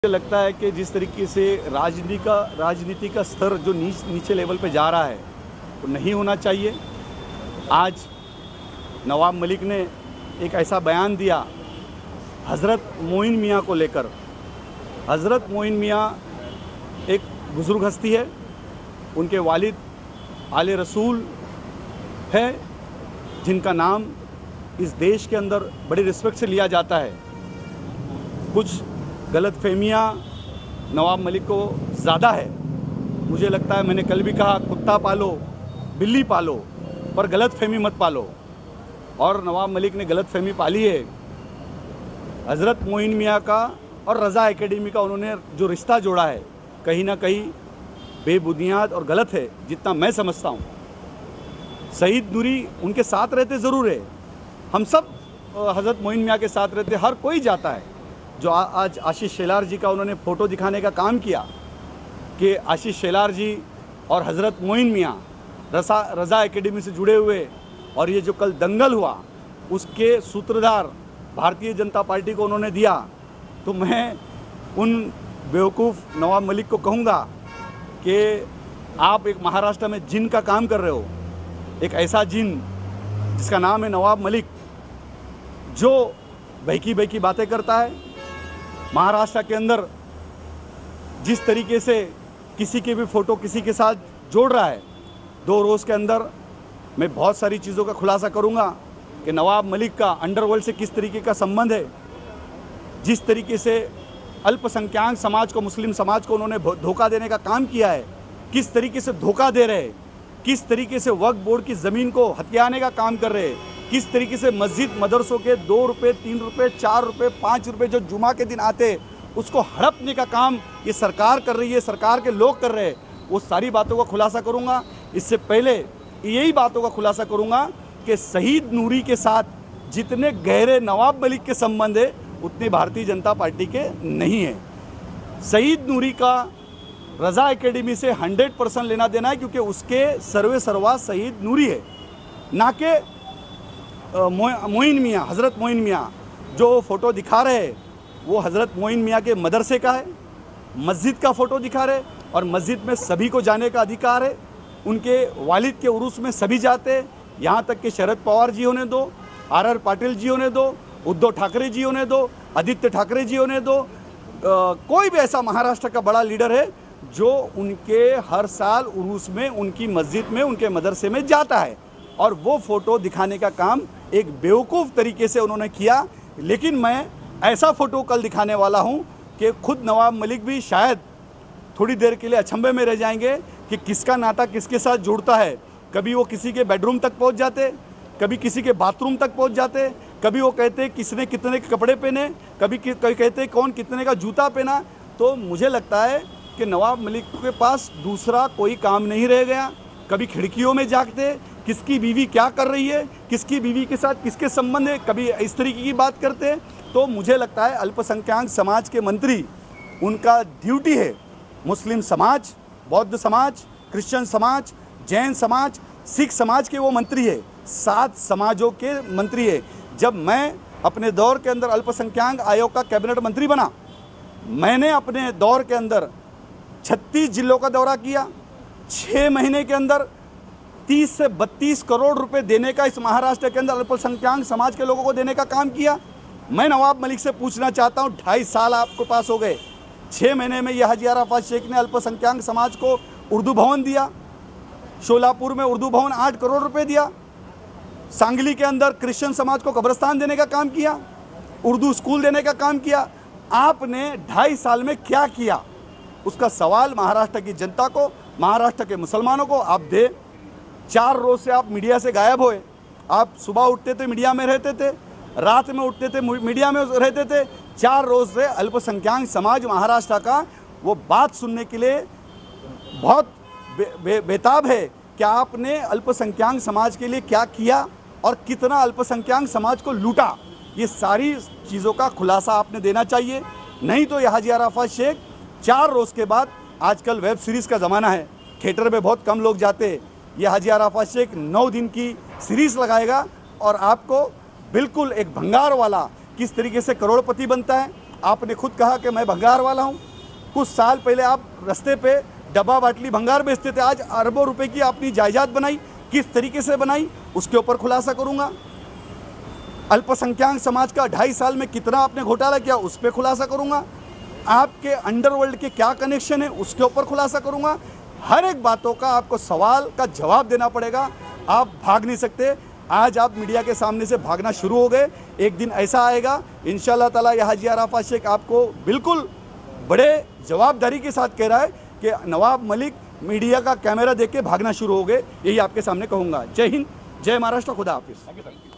मुझे लगता है कि जिस तरीके से राजनीति का स्तर जो नीचे लेवल पे जा रहा है वो नहीं होना चाहिए। आज नवाब मलिक ने एक ऐसा बयान दिया हज़रत मोइन मियाँ को लेकर। हज़रत मोइन मियाँ एक बुज़ुर्ग हस्ती है, उनके वालिद आले रसूल है, जिनका नाम इस देश के अंदर बड़ी रिस्पेक्ट से लिया जाता है। कुछ गलतफहमियाँ नवाब मलिक को ज़्यादा है। मुझे लगता है, मैंने कल भी कहा, कुत्ता पालो बिल्ली पालो पर गलतफहमी मत पालो, और नवाब मलिक ने गलतफहमी पाली है। हज़रत मोइन मियाँ का और रज़ा एकेडमी का उन्होंने जो रिश्ता जोड़ा है कहीं ना कहीं बेबुनियाद और गलत है, जितना मैं समझता हूँ। शहीद नूरी उनके साथ रहते ज़रूर है, हम सब हज़रत मोइन मियाँ के साथ रहते, हर कोई जाता है। जो आज आशीष शेलार जी का उन्होंने फ़ोटो दिखाने का काम किया कि आशीष शेलार जी और हज़रत मोइन मियाँ रज़ा एकेडमी से जुड़े हुए, और ये जो कल दंगल हुआ उसके सूत्रधार भारतीय जनता पार्टी को उन्होंने दिया, तो मैं उन बेवकूफ़ नवाब मलिक को कहूँगा कि आप एक महाराष्ट्र में जिन का काम कर रहे हो, एक ऐसा जिन जिसका नाम है नवाब मलिक, जो बहकी बातें करता है। महाराष्ट्र के अंदर जिस तरीके से किसी के भी फ़ोटो किसी के साथ जोड़ रहा है, 2 रोज़ के अंदर मैं बहुत सारी चीज़ों का खुलासा करूंगा कि नवाब मलिक का अंडरवर्ल्ड से किस तरीके का संबंध है, जिस तरीके से अल्पसंख्यक समाज को, मुस्लिम समाज को उन्होंने धोखा देने का काम किया है, किस तरीके से धोखा दे रहे हैं, किस तरीके से वक्फ बोर्ड की ज़मीन को हथियाने का काम कर रहे हैं, किस तरीके से मस्जिद मदरसों के 2 रुपये 3 रुपये 4 रुपये 5 रुपये जो जुमा के दिन आते उसको हड़पने का काम ये सरकार कर रही है, सरकार के लोग कर रहे हैं। वो सारी बातों का खुलासा करूँगा। इससे पहले यही बातों का खुलासा करूँगा कि शहीद नूरी के साथ जितने गहरे नवाब मलिक के संबंध है उतने भारतीय जनता पार्टी के नहीं है। शहीद नूरी का रज़ा एकेडमी से 100% लेना देना है, क्योंकि उसके सर्वे सर्वा शहीद नूरी है, ना कि मोइन मियाँ। हज़रत मोइन मियाँ जो फ़ोटो दिखा रहे हैं वो हज़रत मोइन मियाँ के मदरसे का है, मस्जिद का फ़ोटो दिखा रहे, और मस्जिद में सभी को जाने का अधिकार है। उनके वालिद के उरूस में सभी जाते हैं, यहाँ तक कि शरद पवार जी होने दो, आर पाटिल जी होने दो, उद्धव ठाकरे जी होने दो, आदित्य ठाकरे जी होने दो, कोई भी ऐसा महाराष्ट्र का बड़ा लीडर है जो उनके हर साल उरूस में, उनकी मस्जिद में, उनके मदरसे में जाता है, और वो फ़ोटो दिखाने का काम एक बेवकूफ़ तरीके से उन्होंने किया। लेकिन मैं ऐसा फ़ोटो कल दिखाने वाला हूं कि खुद नवाब मलिक भी शायद थोड़ी देर के लिए अचंभे में रह जाएंगे कि किसका नाता किसके साथ जुड़ता है। कभी वो किसी के बेडरूम तक पहुंच जाते, कभी किसी के बाथरूम तक पहुंच जाते, कभी वो कहते किसने कितने कपड़े पहने, कभी कहते कौन कितने का जूता पहना। तो मुझे लगता है कि नवाब मलिक के पास दूसरा कोई काम नहीं रह गया। कभी खिड़कियों में झांकते, किसकी बीवी क्या कर रही है, किसकी बीवी के साथ किसके संबंध है, कभी इस तरीके की बात करते हैं। तो मुझे लगता है अल्पसंख्यक समाज के मंत्री, उनका ड्यूटी है मुस्लिम समाज, बौद्ध समाज, क्रिश्चियन समाज, जैन समाज, सिख समाज के वो मंत्री है, 7 समाजों के मंत्री है। जब मैं अपने दौर के अंदर अल्पसंख्यक आयोग का कैबिनेट मंत्री बना, मैंने अपने दौर के अंदर 36 जिलों का दौरा किया। 6 महीने के अंदर 30 से 32 करोड़ रुपए देने का इस महाराष्ट्र के अंदर अल्पसंख्यक समाज के लोगों को देने का काम किया। मैं नवाब मलिक से पूछना चाहता हूँ, 2.5 साल आपके पास हो गए, 6 महीने में यह हाजी अराफात शेख ने अल्पसंख्यक समाज को उर्दू भवन दिया, शोलापुर में उर्दू भवन 8 करोड़ रुपए दिया, सांगली के अंदर क्रिश्चियन समाज को कब्रस्तान देने का काम किया, उर्दू स्कूल देने का काम किया। आपने 2.5 साल में क्या किया, उसका सवाल महाराष्ट्र की जनता को, महाराष्ट्र के मुसलमानों को आप दे। 4 रोज़ से आप मीडिया से गायब हुए। आप सुबह उठते थे मीडिया में रहते थे, रात में उठते थे मीडिया में रहते थे। 4 रोज़ से अल्पसंख्यक समाज महाराष्ट्र का वो बात सुनने के लिए बहुत बेताब है कि आपने अल्पसंख्यक समाज के लिए क्या किया और कितना अल्पसंख्यक समाज को लूटा। ये सारी चीज़ों का खुलासा आपने देना चाहिए, नहीं तो यह हाजी अराफात शेख 4 रोज़ के बाद, आजकल वेब सीरीज़ का ज़माना है, थिएटर में बहुत कम लोग जाते, ये हाजी अराफात शेख 9 दिन की सीरीज़ लगाएगा और आपको बिल्कुल एक भंगार वाला किस तरीके से करोड़पति बनता है आपने खुद कहा कि मैं भंगार वाला हूँ। कुछ साल पहले आप रास्ते पे डब्बा बाटली भंगार बेचते थे, आज अरबों रुपए की अपनी जायदाद बनाई, किस तरीके से बनाई उसके ऊपर खुलासा करूँगा। अल्पसंख्यक समाज का 2.5 साल में कितना आपने घोटाला किया उस पर खुलासा करूँगा। आपके अंडरवर्ल्ड के क्या कनेक्शन है उसके ऊपर खुलासा करूँगा। हर एक बातों का आपको सवाल का जवाब देना पड़ेगा, आप भाग नहीं सकते। आज आप मीडिया के सामने से भागना शुरू हो गए, एक दिन ऐसा आएगा इंशाअल्लाह ताला यह हाजी अराफात शेख आपको बिल्कुल बड़े जवाबदारी के साथ कह रहा है कि नवाब मलिक मीडिया का कैमरा देख के भागना शुरू हो गए। यही आपके सामने कहूँगा। जय हिंद, जय महाराष्ट्र, खुदा हाफिज़।